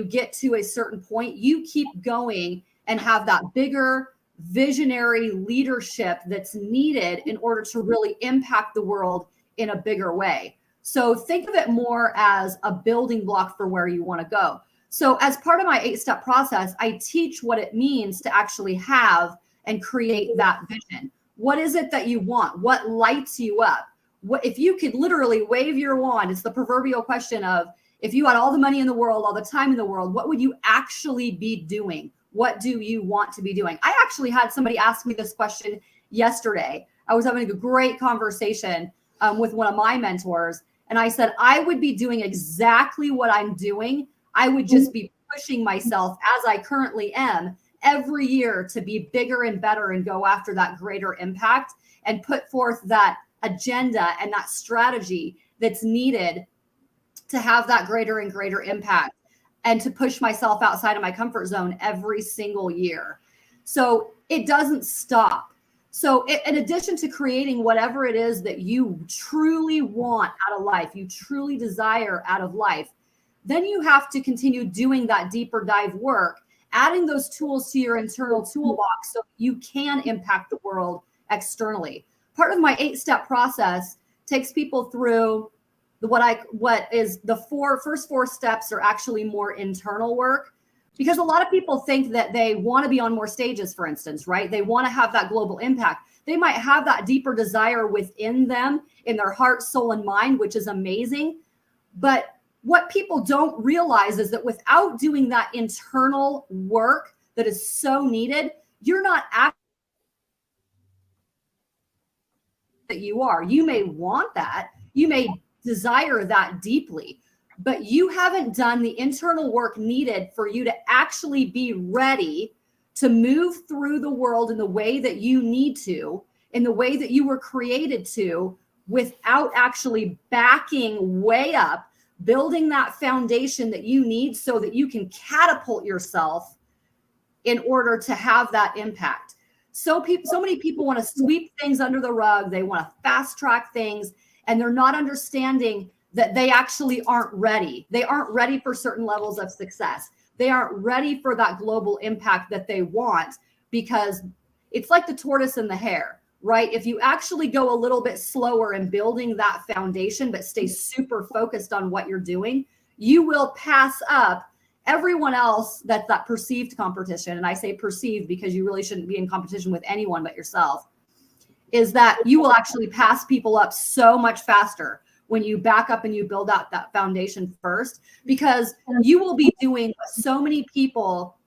get to a certain point. You keep going and have that bigger visionary leadership that's needed in order to really impact the world in a bigger way. So think of it more as a building block for where you want to go. So as part of my 8-step process, I teach what it means to actually have and create that vision. What is it that you want? What lights you up? What if you could literally wave your wand? It's the proverbial question of, if you had all the money in the world, all the time in the world, what would you actually be doing? What do you want to be doing? I actually had somebody ask me this question yesterday. I was having a great conversation with one of my mentors. And I said, I would be doing exactly what I'm doing. I would just be pushing myself, as I currently am, every year to be bigger and better and go after that greater impact and put forth that agenda and that strategy that's needed to have that greater and greater impact, and to push myself outside of my comfort zone every single year. So it doesn't stop. So in addition to creating whatever it is that you truly want out of life, you truly desire out of life, then you have to continue doing that deeper dive work, adding those tools to your internal toolbox so you can impact the world externally. Part of my 8-step process takes people through what is the first four steps are actually more internal work, because a lot of people think that they want to be on more stages, for instance, right? They want to have that global impact. They might have that deeper desire within them, in their heart, soul, and mind, which is amazing. But what people don't realize is that without doing that internal work that is so needed, you're not acting that you are. You may want that. You may desire that deeply, but you haven't done the internal work needed for you to actually be ready to move through the world in the way that you need to, in the way that you were created to, without actually backing way up, building that foundation that you need so that you can catapult yourself in order to have that impact. So many people want to sweep things under the rug. They want to fast track things, and they're not understanding that they actually aren't ready. They aren't ready for certain levels of success. They aren't ready for that global impact that they want, because it's like the tortoise and the hare, right? If you actually go a little bit slower in building that foundation, but stay super focused on what you're doing, you will pass up Everyone else, that's that perceived competition, and I say perceived because you really shouldn't be in competition with anyone but yourself, is that you will actually pass people up so much faster when you back up and you build out that foundation first, because you will be doing what so many people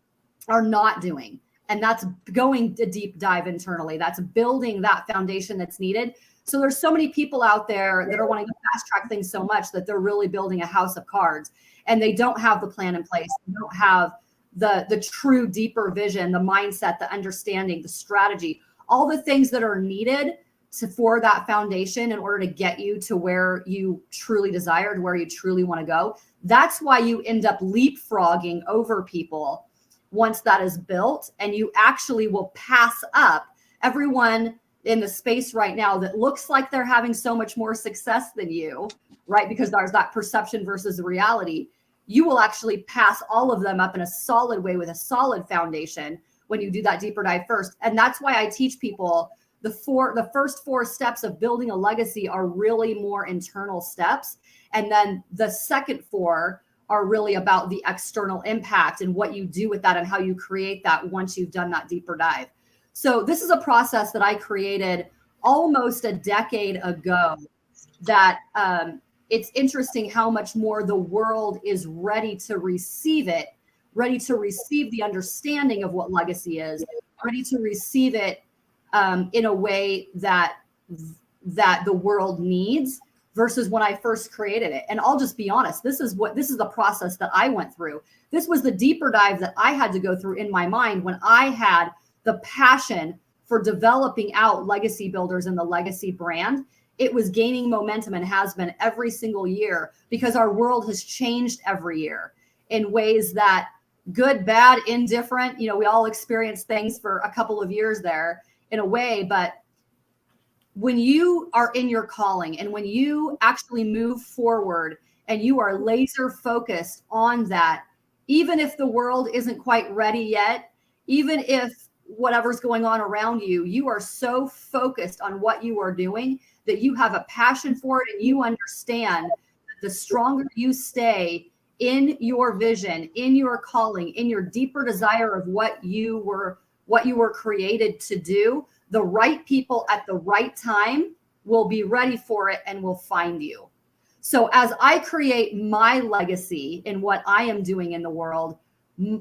are not doing. And that's going a deep dive internally. That's building that foundation that's needed. So there's so many people out there that are wanting to fast track things so much that they're really building a house of cards, and they don't have the plan in place. They don't have the true deeper vision, the mindset, the understanding, the strategy, all the things that are needed for that foundation in order to get you to where you truly desired, where you truly want to go. That's why you end up leapfrogging over people once that is built, and you actually will pass up everyone in the space right now that looks like they're having so much more success than you, right? Because there's that perception versus the reality. You will actually pass all of them up in a solid way with a solid foundation when you do that deeper dive first. And that's why I teach people the first 4 steps of building a legacy are really more internal steps. And then the second 4 are really about the external impact and what you do with that and how you create that once you've done that deeper dive. So this is a process that I created almost a decade ago that it's interesting how much more the world is ready to receive it, ready to receive the understanding of what legacy is, ready to receive it in a way that the world needs versus when I first created it. And I'll just be honest, this is the process that I went through. This was the deeper dive that I had to go through in my mind when I had the passion for developing out legacy builders and the legacy brand. It was gaining momentum and has been every single year because our world has changed every year in ways that good, bad, indifferent, we all experience things for a couple of years there in a way. But when you are in your calling and when you actually move forward and you are laser focused on that, even if the world isn't quite ready yet, even if whatever's going on around you, you are so focused on what you are doing that you have a passion for it, and you understand that the stronger you stay in your vision, in your calling, in your deeper desire of what you were created to do, the right people at the right time will be ready for it and will find you. So as I create my legacy in what I am doing in the world,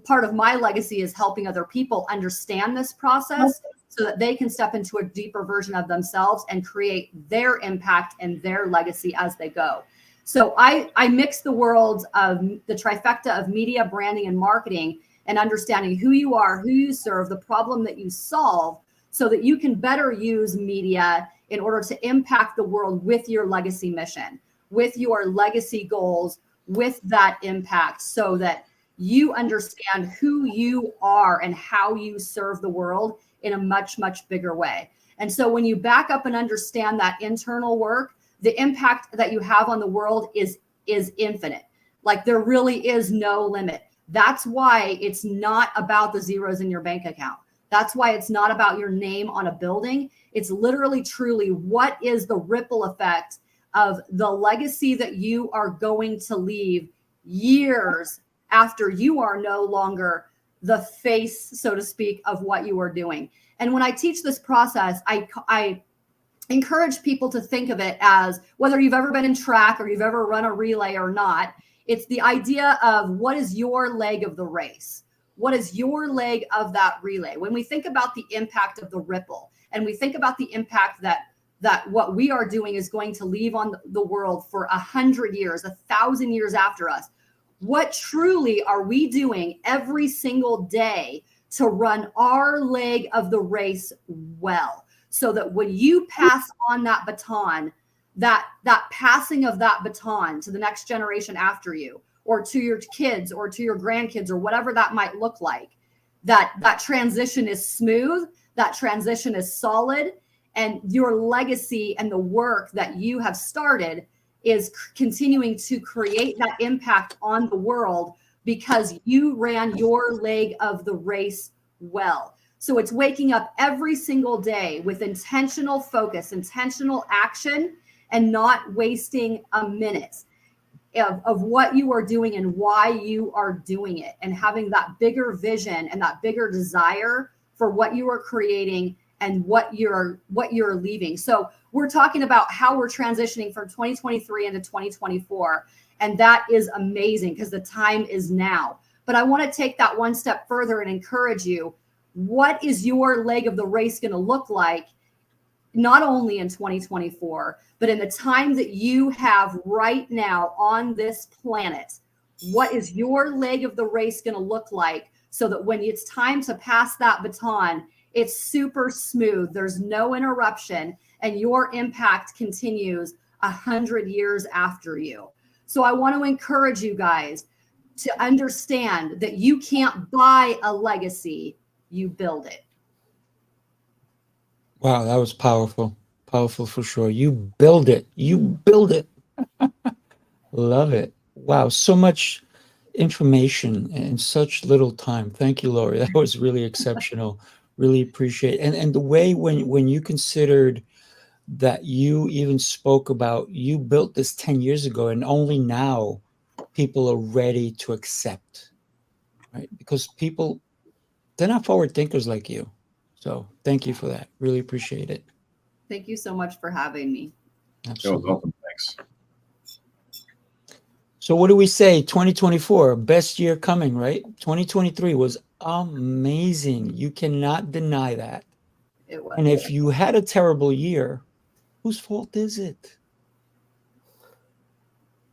part of my legacy is helping other people understand this process so that they can step into a deeper version of themselves and create their impact and their legacy as they go. So I mix the worlds of the trifecta of media, branding, and marketing, and understanding who you are, who you serve, the problem that you solve, so that you can better use media in order to impact the world with your legacy mission, with your legacy goals, with that impact, so that you understand who you are and how you serve the world in a much, much bigger way. And so when you back up and understand that internal work, the impact that you have on the world is infinite. Like there really is no limit. That's why it's not about the zeros in your bank account. That's why it's not about your name on a building. It's literally, truly, what is the ripple effect of the legacy that you are going to leave years after you are no longer the face, so to speak, of what you are doing. And when I teach this process, I encourage people to think of it as, whether you've ever been in track or you've ever run a relay or not, it's the idea of what is your leg of the race? What is your leg of that relay? When we think about the impact of the ripple, and we think about the impact that what we are doing is going to leave on the world for 100 years, 1,000 years after us, what truly are we doing every single day to run our leg of the race well? So that when you pass on that baton, that passing of that baton to the next generation after you, or to your kids, or to your grandkids, or whatever that might look like, that transition is smooth, that transition is solid, and your legacy and the work that you have started is continuing to create that impact on the world because you ran your leg of the race well. So it's waking up every single day with intentional focus, intentional action, and not wasting a minute. of what you are doing and why you are doing it, and having that bigger vision and that bigger desire for what you are creating and what you're leaving. So we're talking about how we're transitioning from 2023 into 2024. And that is amazing because the time is now. But I want to take that one step further and encourage you. What is your leg of the race going to look like, not only in 2024, but in the time that you have right now on this planet? What is your leg of the race going to look like so that when it's time to pass that baton, it's super smooth, there's no interruption, and your impact continues 100 years after you? So I want to encourage you guys to understand that you can't buy a legacy, you build it. Wow, that was powerful. Powerful for sure. You build it. You build it. Love it. Wow, so much information in such little time. Thank you, Lori. That was really exceptional. Really appreciate it. And the way when you considered that you even spoke about, you built this 10 years ago and only now people are ready to accept, right? Because people, they're not forward thinkers like you. So thank you for that. Really appreciate it. Thank you so much for having me. Absolutely. You're welcome. Thanks. So what do we say? 2024, best year coming, right? 2023 was amazing. You cannot deny that. It was. And if you had a terrible year, whose fault is it?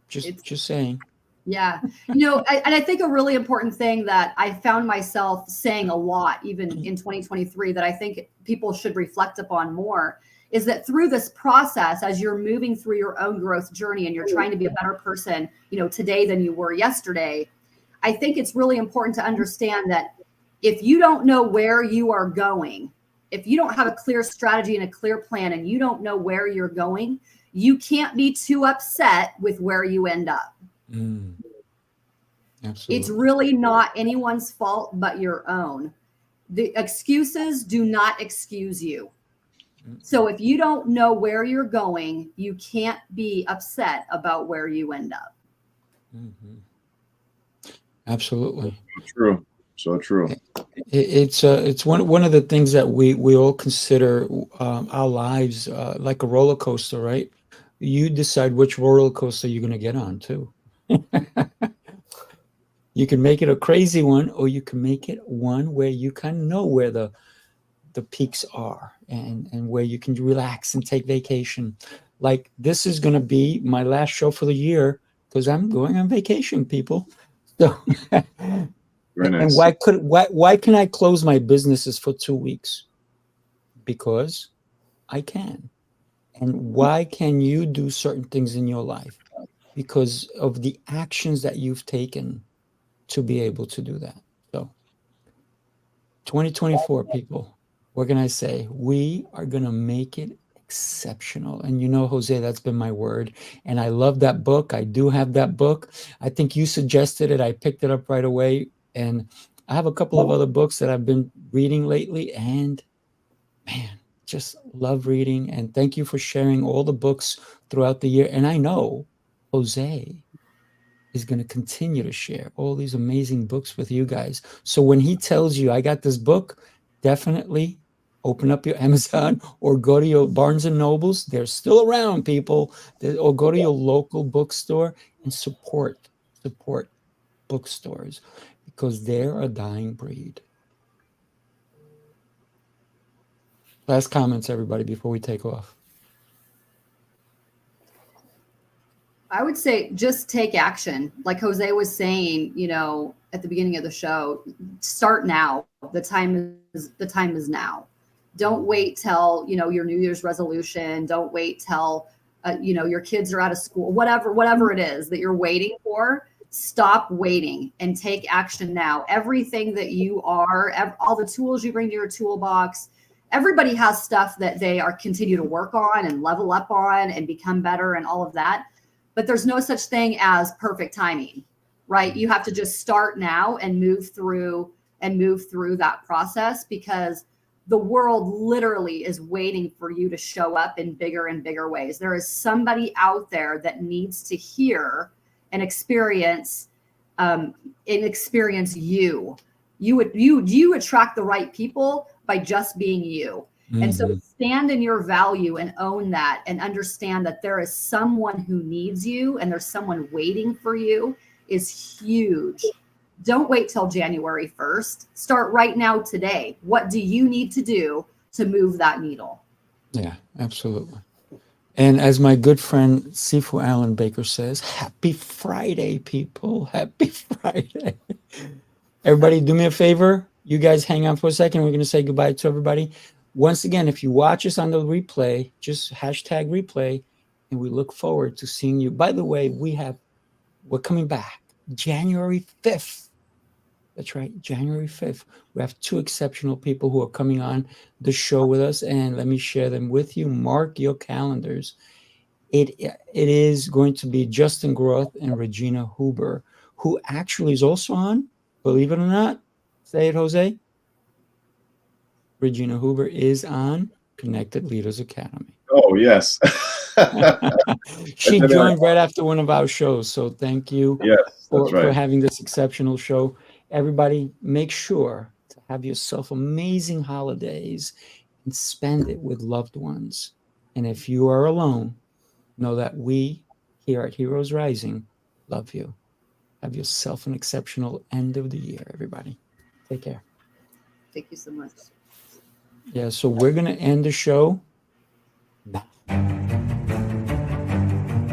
Just saying. Yeah. You know, and I think a really important thing that I found myself saying a lot, even in 2023, that I think people should reflect upon more, is that through this process, as you're moving through your own growth journey and you're trying to be a better person, you know, today than you were yesterday, I think it's really important to understand that if you don't know where you are going, if you don't have a clear strategy and a clear plan, and you don't know where you're going, you can't be too upset with where you end up. Absolutely. It's really not anyone's fault but your own. The excuses do not excuse you. So if you don't know where you're going, you can't be upset about where you end up. Absolutely. True. So true. It's one of the things that we all consider our lives like a roller coaster, right? You decide which roller coaster you're going to get on too. You can make it a crazy one, or you can make it one where you kind of know where the peaks are and where you can relax and take vacation. Like this is going to be my last show for the year because I'm going on vacation, people. So, Very nice. and why can I close my businesses for 2 weeks? Because I can. And why can you do certain things in your life? Because of the actions that you've taken to be able to do that. So 2024, people, what can I say? We are going to make it exceptional. And you know, Jose, that's been my word. And I love that book. I do have that book. I think you suggested it. I picked it up right away. And I have a couple of other books that I've been reading lately. And man, just love reading. And thank you for sharing all the books throughout the year. And I know Jose is going to continue to share all these amazing books with you guys. So when he tells you, I got this book, definitely open up your Amazon or go to your Barnes and Nobles. They're still around, people. Or go to your local bookstore and support bookstores because they're a dying breed. Last comments, everybody, before we take off. I would say just take action. Like Jose was saying, you know, at the beginning of the show, start now. The time is now. Don't wait till, you know, your New Year's resolution. Don't wait till, you know, your kids are out of school, whatever it is that you're waiting for. Stop waiting and take action now. Everything that you are, all the tools you bring to your toolbox, everybody has stuff that they are continue to work on and level up on and become better and all of that. But there's no such thing as perfect timing, right? You have to just start now and move through that process because the world literally is waiting for you to show up in bigger and bigger ways. There is somebody out there that needs to hear and experience you. You attract the right people by just being you. And so stand in your value and own that, and understand that there is someone who needs you and there's someone waiting for you is huge. Don't wait till January 1st. Start right now today. What do you need to do to move that needle? Yeah, absolutely. And as my good friend Sifu Alan Baker says, happy Friday, people. Happy Friday. Everybody, do me a favor. You guys hang on for a second. We're going to say goodbye to everybody. Once again, if you watch us on the replay, just hashtag replay, and we look forward to seeing you. By the way, we're coming back January 5th. That's right, January 5th. We have 2 exceptional people who are coming on the show with us, and let me share them with you. Mark your calendars. It is going to be Justin Groth and Regina Huber, who actually is also on, believe it or not. Say it, Jose. Regina Huber is on Connected Leaders Academy. Oh, yes. She joined right after one of our shows, so thank you for having this exceptional show. Everybody, make sure to have yourself amazing holidays and spend it with loved ones. And if you are alone, know that we here at Heroes Rising love you. Have yourself an exceptional end of the year, everybody. Take care. Thank you so much. Yeah, so we're going to end the show